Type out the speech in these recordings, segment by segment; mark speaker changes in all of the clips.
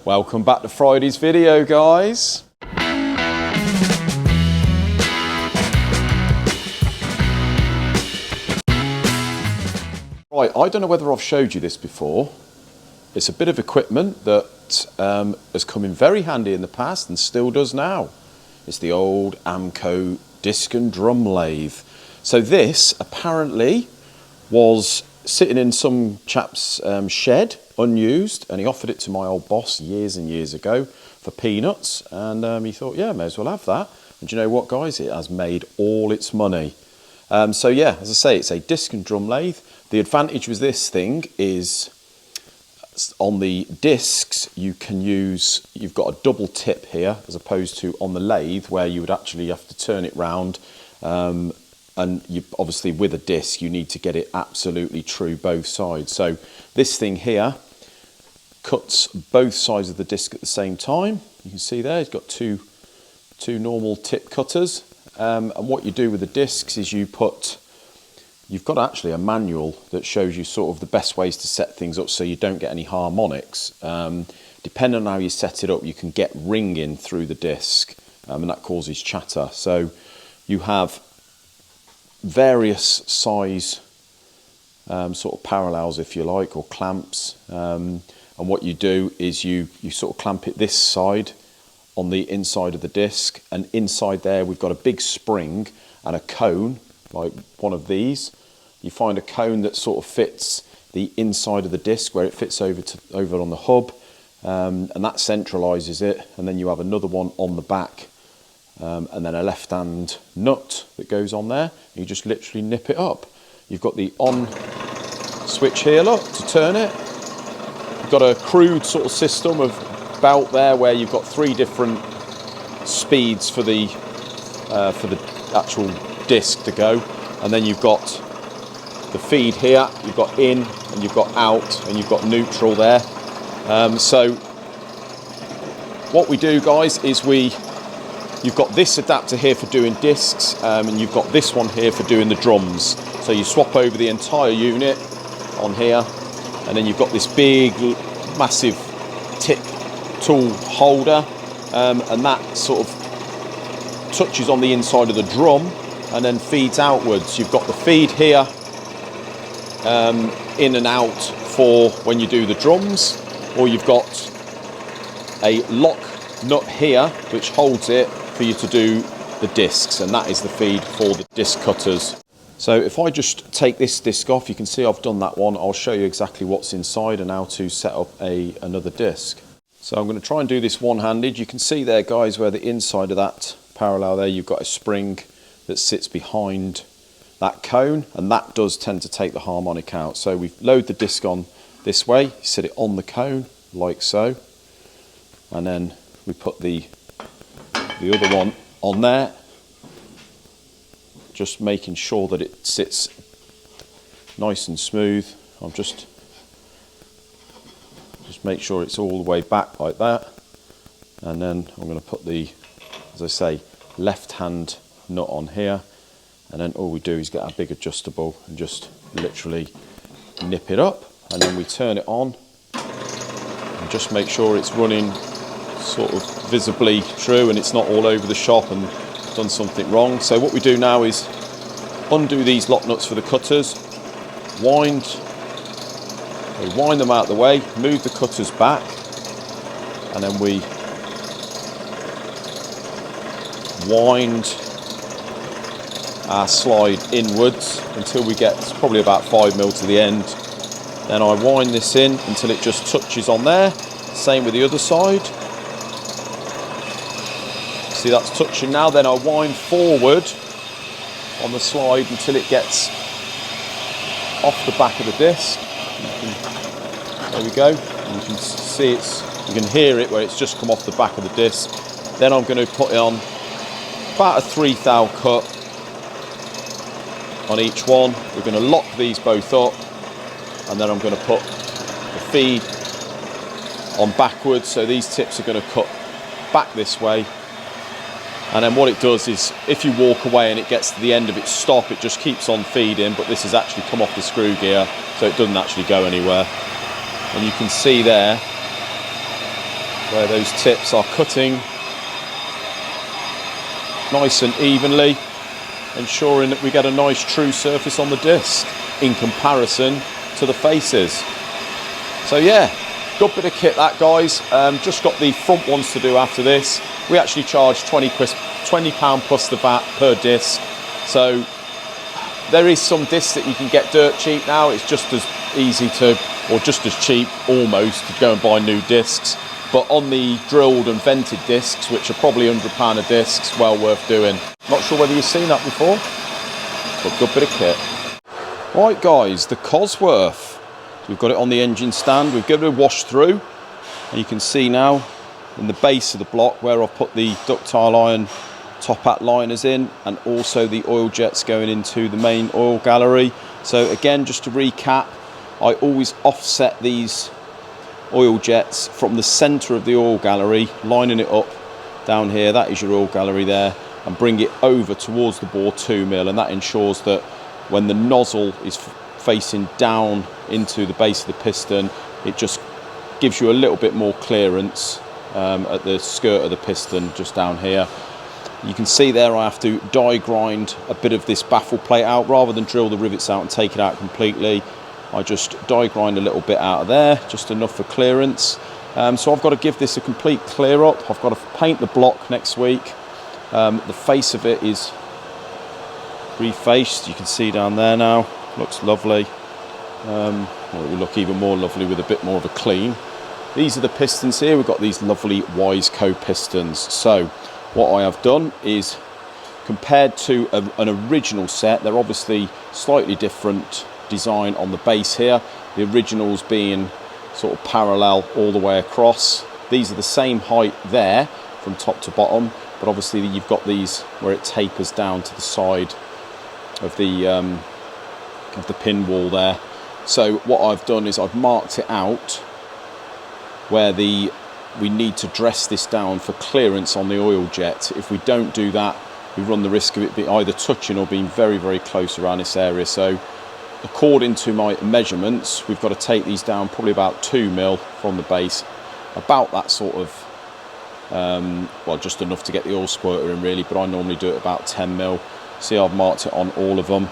Speaker 1: Welcome back to Friday's video, guys. Right, I don't know whether I've showed you this before. It's a bit of equipment that has come in very handy in the past and still does now. It's the old Amco disc and drum lathe. So this apparently was sitting in some chap's shed, unused, and he offered it to my old boss years and years ago for peanuts, and he thought, yeah, may as well have that. And do you know what, guys? It has made all its money. So yeah, as I say, it's a disc and drum lathe. The advantage with this thing is on the discs you can use, you've got a double tip here as opposed to on the lathe where you would actually have to turn it round, and you obviously with a disc you need to get it absolutely true both sides. So this thing here cuts both sides of the disc at the same time. You can see there it's got two normal tip cutters, and what you do with the discs is you've got actually a manual that shows you sort of the best ways to set things up so you don't get any harmonics. Depending on how you set it up, you can get ringing through the disc, and that causes chatter. So you have various size sort of parallels, if you like, or clamps, and what you do is you sort of clamp it this side on the inside of the disc, and inside there we've got a big spring and a cone like one of these. You find a cone that sort of fits the inside of the disc where it fits over on the hub, and that centralizes it, and then you have another one on the back, and then a left hand nut that goes on there. You just literally nip it up. You've got the on switch here, look, to turn it. You've got a crude sort of system of belt there where you've got 3 different speeds for the actual disc to go, and then you've got the feed here, you've got in and you've got out, and you've got neutral there. So what we do, guys, is you've got this adapter here for doing discs, and you've got this one here for doing the drums. So you swap over the entire unit on here, and then you've got this big massive tip tool holder, and that sort of touches on the inside of the drum and then feeds outwards. You've got the feed here, in and out for when you do the drums, or you've got a lock nut here which holds it for you to do the discs, and that is the feed for the disc cutters. So if I just take this disc off, you can see I've done that one. I'll show you exactly what's inside and how to set up another disc. So I'm going to try and do this one-handed. You can see there, guys, where the inside of that parallel there, you've got a spring that sits behind that cone, and that does tend to take the harmonic out. So we load the disc on this way, you set it on the cone like so, and then we put the other one on there, just making sure that it sits nice and smooth. I'm just make sure it's all the way back like that, and then I'm going to put the, as I say, left hand nut on here, and then all we do is get our big adjustable and just literally nip it up, and then we turn it on and just make sure it's running sort of visibly true and it's not all over the shop and done something wrong. So what we do now is undo these lock nuts for the cutters, wind them out of the way, move the cutters back, and then we wind our slide inwards until we get probably about 5mm to the end. Then I wind this in until it just touches on there. Same with the other side. See, that's touching now. Then I wind forward on the slide until it gets off the back of the disc. There we go. And you can see you can hear it where it's just come off the back of the disc. Then I'm going to put it on about a 3/3 cut on each one. We're going to lock these both up, and then I'm going to put the feed on backwards, so these tips are going to cut back this way. And then what it does is, if you walk away and it gets to the end of its stop, it just keeps on feeding, but this has actually come off the screw gear, so it doesn't actually go anywhere. And you can see there where those tips are cutting nice and evenly, ensuring that we get a nice true surface on the disc in comparison to the faces. So yeah, good bit of kit that, guys. Just got the front ones to do after this. We actually charge £20 plus the VAT per disc. So there is some discs that you can get dirt cheap now. It's just as easy to, or just as cheap almost, to go and buy new discs. But on the drilled and vented discs, which are probably £100 a discs, well worth doing. Not sure whether you've seen that before, but good bit of kit. Right guys, the Cosworth. We've got it on the engine stand. We've given it a wash through, and you can see now in the base of the block where I've put the ductile iron top hat liners in, and also the oil jets going into the main oil gallery. So again, just to recap, I always offset these oil jets from the center of the oil gallery, lining it up down here, that is your oil gallery there, and bring it over towards the bore 2mm, and that ensures that when the nozzle is facing down into the base of the piston, it just gives you a little bit more clearance at the skirt of the piston just down here. You can see there I have to die grind a bit of this baffle plate out rather than drill the rivets out and take it out completely. I just die grind a little bit out of there, just enough for clearance. So I've got to give this a complete clear up. I've got to paint the block next week. The face of it is refaced, you can see down there now, looks lovely. Well, it will look even more lovely with a bit more of a clean. These are the pistons here. We've got these lovely Wiseco pistons. So what I have done is, compared to an original set, they're obviously slightly different design on the base here, the originals being sort of parallel all the way across. These are the same height there from top to bottom, but obviously you've got these where it tapers down to the side of the pin wall there. So what I've done is I've marked it out where we need to dress this down for clearance on the oil jet. If we don't do that, we run the risk of it being either touching or being very, very close around this area. So according to my measurements, we've got to take these down probably about 2mm from the base, about that sort of, well, just enough to get the oil squirter in really, but I normally do it about 10mm. See, I've marked it on all of them.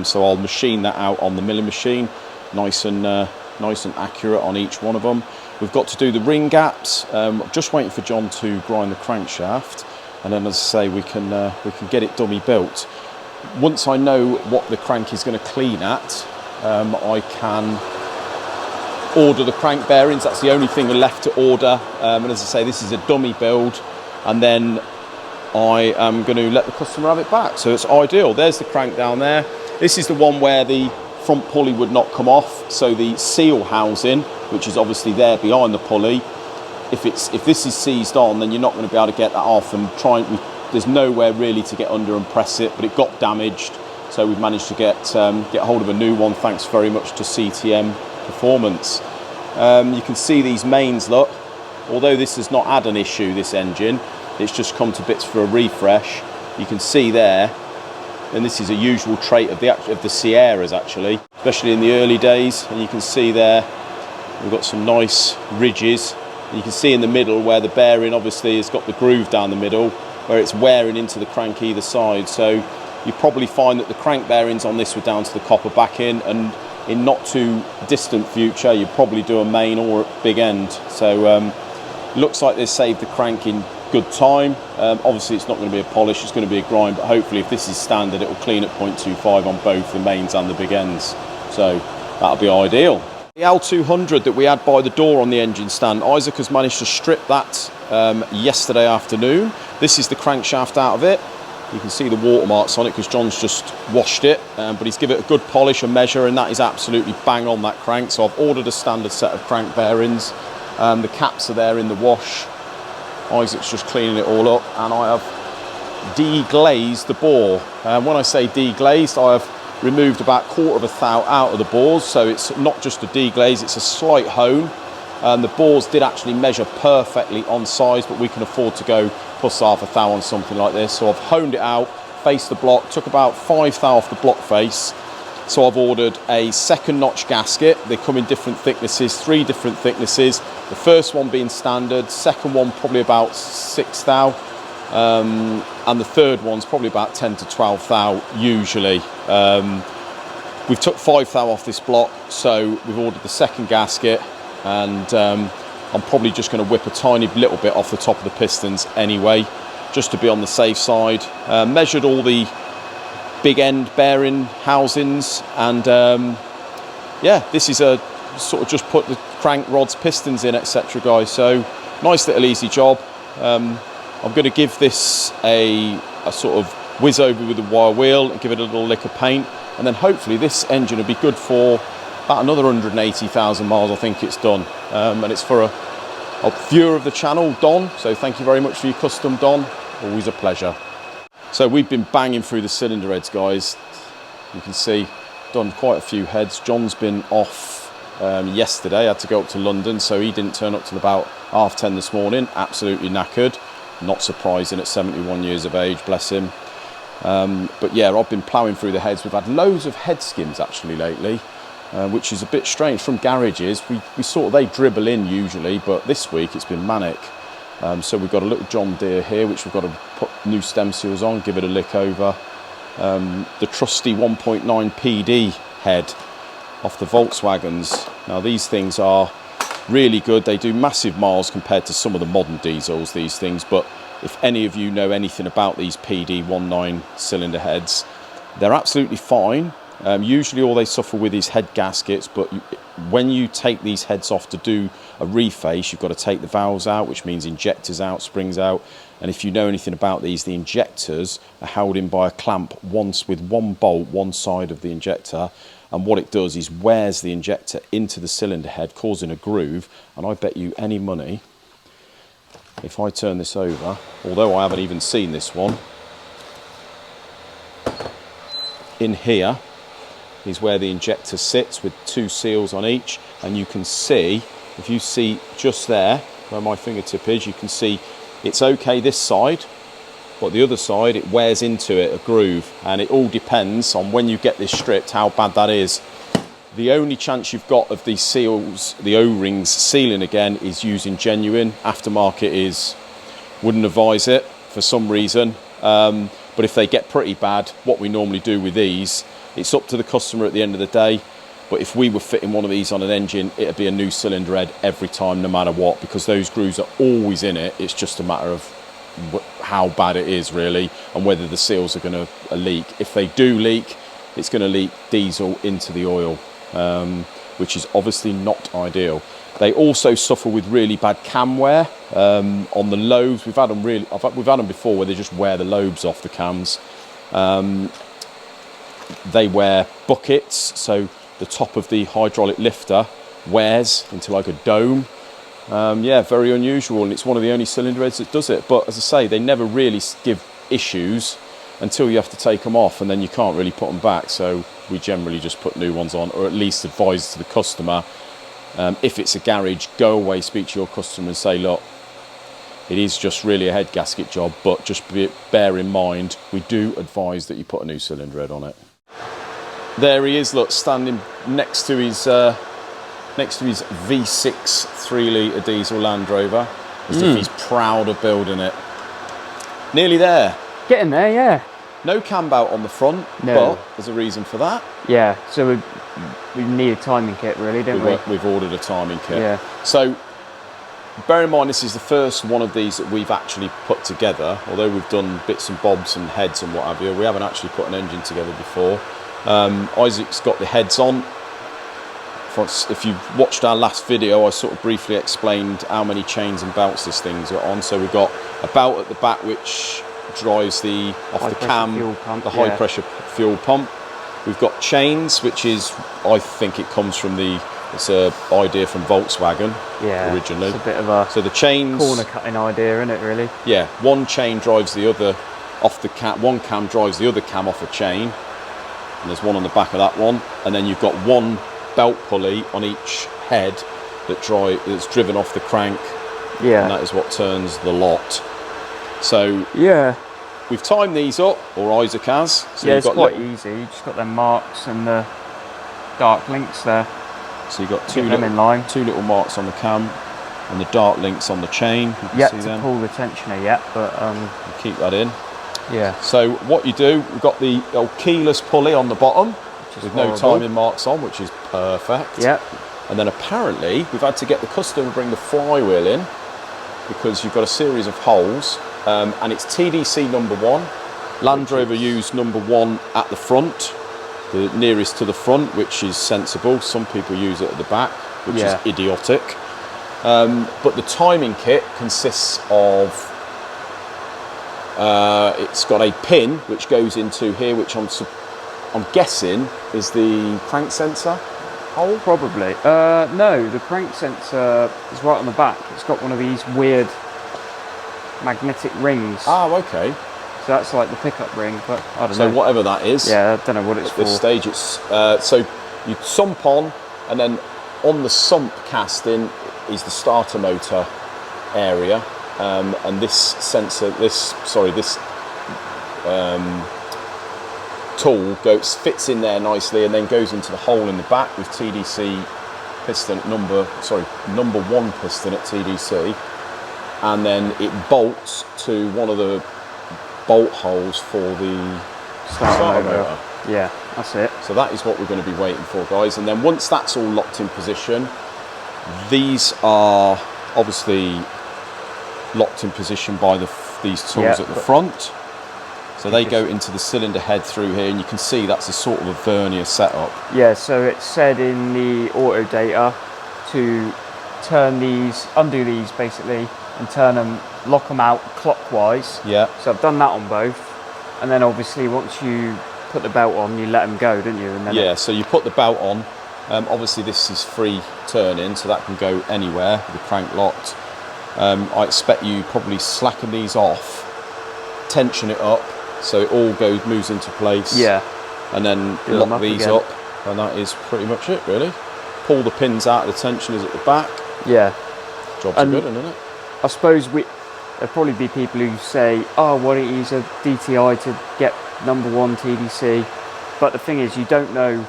Speaker 1: So I'll machine that out on the milling machine, nice and accurate on each one of them. We've got to do the ring gaps. Just waiting for John to grind the crankshaft, and then, as I say, we can get it dummy built. Once I know what the crank is going to clean at, I can order the crank bearings. That's the only thing left to order. And as I say, this is a dummy build, and then I am going to let the customer have it back. So it's ideal. There's the crank down there. This is the one where the front pulley would not come off. So the seal housing, which is obviously there behind the pulley, if this is seized on, then you're not going to be able to get that off, and there's nowhere really to get under and press it, but it got damaged. So we've managed to get hold of a new one, thanks very much to CTM Performance. You can see these mains, look, although this has not had an issue, this engine, it's just come to bits for a refresh. You can see there, and this is a usual trait of the Sierras actually, especially in the early days, and you can see there we've got some nice ridges. You can see in the middle where the bearing obviously has got the groove down the middle, where it's wearing into the crank either side. So you probably find that the crank bearings on this were down to the copper backing, and in not too distant future you'd probably do a main or a big end. So looks like they saved the crank in good time. Obviously it's not going to be a polish, it's going to be a grind, but hopefully if this is standard it will clean at 0.25 on both the mains and the big ends. So that'll be ideal. The L200 that we had by the door on the engine stand, Isaac has managed to strip that yesterday afternoon. This is the crankshaft out of it. You can see the watermarks on it because John's just washed it, but he's given it a good polish and measure, and that is absolutely bang on that crank. So I've ordered a standard set of crank bearings. The caps are there in the wash. Isaac's just cleaning it all up, and I have deglazed the bore. When I say deglazed, I have removed about 1/4 thou out of the bores, so it's not just a deglaze, it's a slight hone. The bores did actually measure perfectly on size, but we can afford to go plus 1/2 thou on something like this. So I've honed it out, faced the block, took about 5 thou off the block face, So I've ordered a second notch gasket. They come in different thicknesses, 3 different thicknesses. The first one being standard, second one probably about 6 thou, and the third one's probably about 10 to 12 thou usually. We've took 5 thou off this block, so we've ordered the second gasket, and I'm probably just going to whip a tiny little bit off the top of the pistons anyway, just to be on the safe side. Measured all the big end bearing housings, and yeah, this is a sort of just put the crank rods, pistons in, etc., guys. So nice little easy job. I'm going to give this a sort of whiz over with the wire wheel and give it a little lick of paint, and then hopefully this engine will be good for about another 180,000 miles. I think it's done, and it's for a viewer of the channel, Don, so thank you very much for your custom, Don. Always a pleasure. So we've been banging through the cylinder heads, guys. You can see, done quite a few heads. John's been off yesterday, had to go up to London, so he didn't turn up till about 10:30 this morning. Absolutely knackered. Not surprising at 71 years of age, bless him. But yeah, I've been ploughing through the heads. We've had loads of head skims actually lately, which is a bit strange from garages. We sort of, they dribble in usually, but this week it's been manic. So we've got a little John Deere here, which we've got to put new stem seals on, give it a lick over. The trusty 1.9 PD head off the Volkswagens. Now these things are really good. They do massive miles compared to some of the modern diesels, these things. But if any of you know anything about these PD 1.9 cylinder heads, they're absolutely fine. Usually all they suffer with is head gaskets, but when you take these heads off to do a reface, you've got to take the valves out, which means injectors out, springs out. And if you know anything about these, the injectors are held in by a clamp once with one bolt, one side of the injector. And what it does is wears the injector into the cylinder head, causing a groove. And I bet you any money, if I turn this over, although I haven't even seen this one, in here is where the injector sits with 2 seals on each, and you can see, if you see just there where my fingertip is, you can see it's okay this side, but the other side it wears into it, a groove, and it all depends on when you get this stripped how bad that is. The only chance you've got of these seals, the O-rings sealing again, is using genuine. Aftermarket is, wouldn't advise it for some reason, but if they get pretty bad, what we normally do with these, it's up to the customer at the end of the day. But if we were fitting one of these on an engine, it'd be a new cylinder head every time, no matter what, because those grooves are always in it. It's just a matter of how bad it is really, and whether the seals are going to leak. If they do leak, it's going to leak diesel into the oil, which is obviously not ideal. They also suffer with really bad cam wear on the lobes. We've had them before where they just wear the lobes off the cams. They wear buckets, so the top of the hydraulic lifter wears into like a dome. Yeah, very unusual, and it's one of the only cylinder heads that does it. But as I say, they never really give issues until you have to take them off, and then you can't really put them back. So we generally just put new ones on, or at least advise to the customer. If it's a garage, go away, speak to your customer and say, look, it is just really a head gasket job, but just bear in mind, we do advise that you put a new cylinder head on it. There he is, look, standing next to his V6 3-litre diesel Land Rover, as if he's proud of building it. Nearly there.
Speaker 2: Getting there, yeah.
Speaker 1: No cam belt on the front,
Speaker 2: no.
Speaker 1: But there's a reason for that.
Speaker 2: Yeah, so we need a timing kit really, don't we?
Speaker 1: We've ordered a timing kit.
Speaker 2: Yeah.
Speaker 1: So bear in mind, this is the first one of these that we've actually put together. Although we've done bits and bobs and heads and what have you, we haven't actually put an engine together before. Isaac's got the heads on. If you've watched our last video, I sort of briefly explained how many chains and belts this thing's got on. So we've got a belt at the back which drives the high pressure fuel pump. We've got chains, which is, I think it comes from it's an idea from Volkswagen, originally.
Speaker 2: It's a bit of a
Speaker 1: so the chains,
Speaker 2: corner cutting idea, isn't it, really?
Speaker 1: Yeah, one chain drives the other off the cam, one cam drives the other cam off a chain, and there's one on the back of that one, and then you've got one belt pulley on each head that's driven off the crank, and that is what turns the lot. So we've timed these up, or Isaac has. So
Speaker 2: it's quite easy. You just got them marks and the dark links there.
Speaker 1: So you've got
Speaker 2: Get them in line.
Speaker 1: two little marks on the cam and the dark links on the chain. You can
Speaker 2: Yet
Speaker 1: see
Speaker 2: to
Speaker 1: them.
Speaker 2: pull the tensioner yet, but
Speaker 1: You keep that in.
Speaker 2: yeah.
Speaker 1: So what you do, we've got the old keyless pulley on the bottom with no timing marks on, which is perfect.
Speaker 2: Yeah.
Speaker 1: And then apparently we've had to get the customer to bring the flywheel in because you've got a series of holes, and it's TDC number 1. Land Rover used number 1 at the front, the nearest to the front, which is sensible. Some people use it at the back, which is idiotic. But the timing kit consists of, it's got a pin which goes into here, which I'm guessing is the crank sensor hole?
Speaker 2: Probably. No, the crank sensor is right on the back. It's got one of these weird magnetic rings.
Speaker 1: Oh, okay.
Speaker 2: So that's like the pickup ring, but I don't know.
Speaker 1: So whatever that is.
Speaker 2: Yeah, I don't know what it's for.
Speaker 1: At this stage, it's so you sump on, and then on the sump casting is the starter motor area, and this sensor, this tool fits in there nicely, and then goes into the hole in the back with TDC piston number 1 piston at TDC, and then it bolts to one of the bolt holes for the starter motor.
Speaker 2: Yeah, that's it.
Speaker 1: So that is what we're going to be waiting for, guys. And then once that's all locked in position, these are obviously locked in position by these tools at the front. So they go into the cylinder head through here, and you can see that's a sort of a vernier setup.
Speaker 2: Yeah, so it said in the auto data to turn these, undo these basically, and turn them, lock them out clockwise.
Speaker 1: Yeah.
Speaker 2: So I've done that on both. And then obviously once you put the belt on, you let them go, don't you? And then
Speaker 1: yeah, so you put the belt on. Obviously this is free turning, so that can go anywhere with the crank locked. I expect you probably slacken these off, tension it up, so it all moves into place. Yeah. And then lock these up, and that is pretty much it, really. Pull the pins out, the tensioners at the back. Yeah. Job's a good one, isn't it?
Speaker 2: I suppose there'll probably be people who say, oh, why don't you use a DTI to get number 1 TDC? But the thing is, you don't know,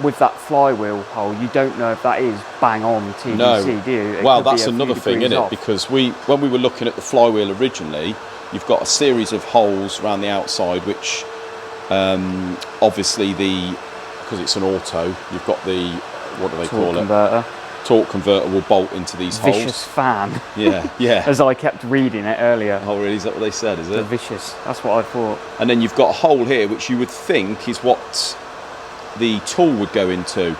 Speaker 2: with that flywheel hole, you don't know if that is bang on TDC, do you?
Speaker 1: Well, that's another thing, isn't it? Because when we were looking at the flywheel originally, you've got a series of holes around the outside, which obviously because it's an auto, you've got the, what do they call it? Torque converter will bolt into these holes.
Speaker 2: Vicious fan.
Speaker 1: Yeah, yeah.
Speaker 2: As I kept reading it earlier.
Speaker 1: Oh, really? Is that what they said, is it?
Speaker 2: Vicious. That's what I thought.
Speaker 1: And then you've got a hole here, which you would think is what the tool would go into,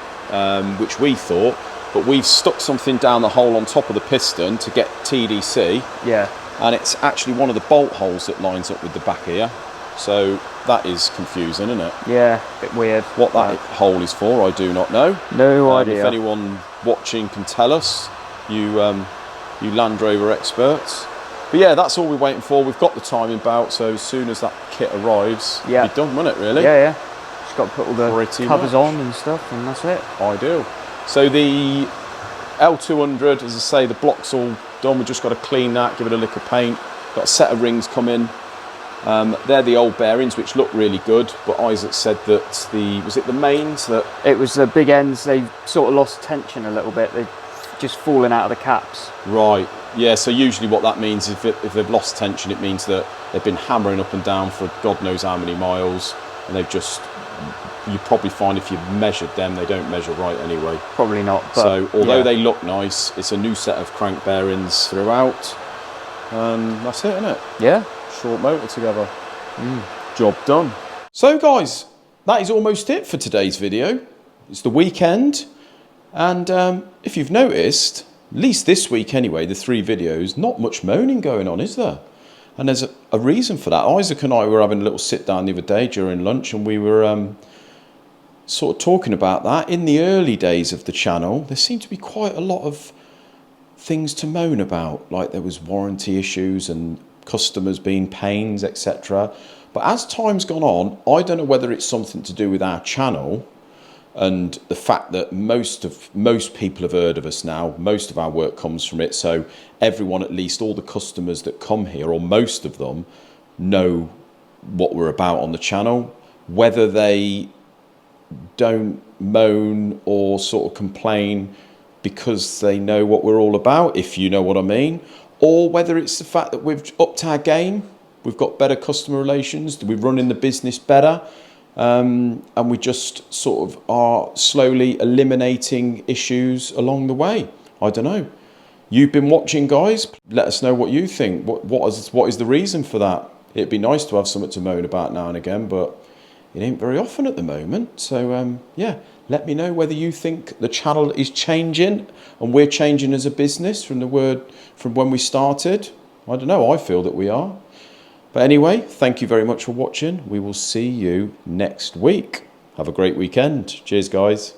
Speaker 1: which we thought, but we've stuck something down the hole on top of the piston to get TDC. Yeah. And it's actually one of the bolt holes that lines up with the back here. So that is confusing, isn't it? Yeah, a bit weird. What that hole is for, I do not know. No idea. If anyone watching can tell us, you Land Rover experts. But yeah, that's all we're waiting for. We've got the timing belt, so as soon as that kit arrives, it'll be done, won't it, really? Yeah, yeah. Just got to put all the covers on and stuff, and that's it. Ideal. So the L200, as I say, the block's all done. We've just got to clean that, give it a lick of paint. Got a set of rings come in. They're the old bearings, which look really good, but Isaac said that was it the mains that... It was the big ends, they sort of lost tension a little bit. They've just fallen out of the caps. Right, yeah, so usually what that means is if they've lost tension, it means that they've been hammering up and down for God knows how many miles, and they've just... You probably find if you've measured them, they don't measure right anyway. Probably not. But so although they look nice, it's a new set of crank bearings throughout. That's it, isn't it? Yeah. Short motor together. Job done. So guys, that is almost it for today's video. It's the weekend, and if you've noticed, at least this week anyway, the 3 videos, not much moaning going on, is there? And there's a reason for that. Isaac and I were having a little sit down the other day during lunch, and we were sort of talking about that. In the early days of the channel, there seemed to be quite a lot of things to moan about, like there was warranty issues and customers being pains, etc. But as time's gone on, I don't know whether it's something to do with our channel and the fact that most people have heard of us now. Most of our work comes from it, so everyone, at least all the customers that come here, or most of them, know what we're about on the channel. Whether they don't moan or sort of complain because they know what we're all about, if you know what I mean, or whether it's the fact that we've upped our game, we've got better customer relations, we're running the business better, and we just sort of are slowly eliminating issues along the way. I don't know. You've been watching, guys. Let us know what you think. What is the reason for that? It'd be nice to have something to moan about now and again, but it ain't very often at the moment. So yeah, let me know whether you think the channel is changing and we're changing as a business from when we started. I don't know. I feel that we are. But anyway, thank you very much for watching. We will see you next week. Have a great weekend. Cheers, guys.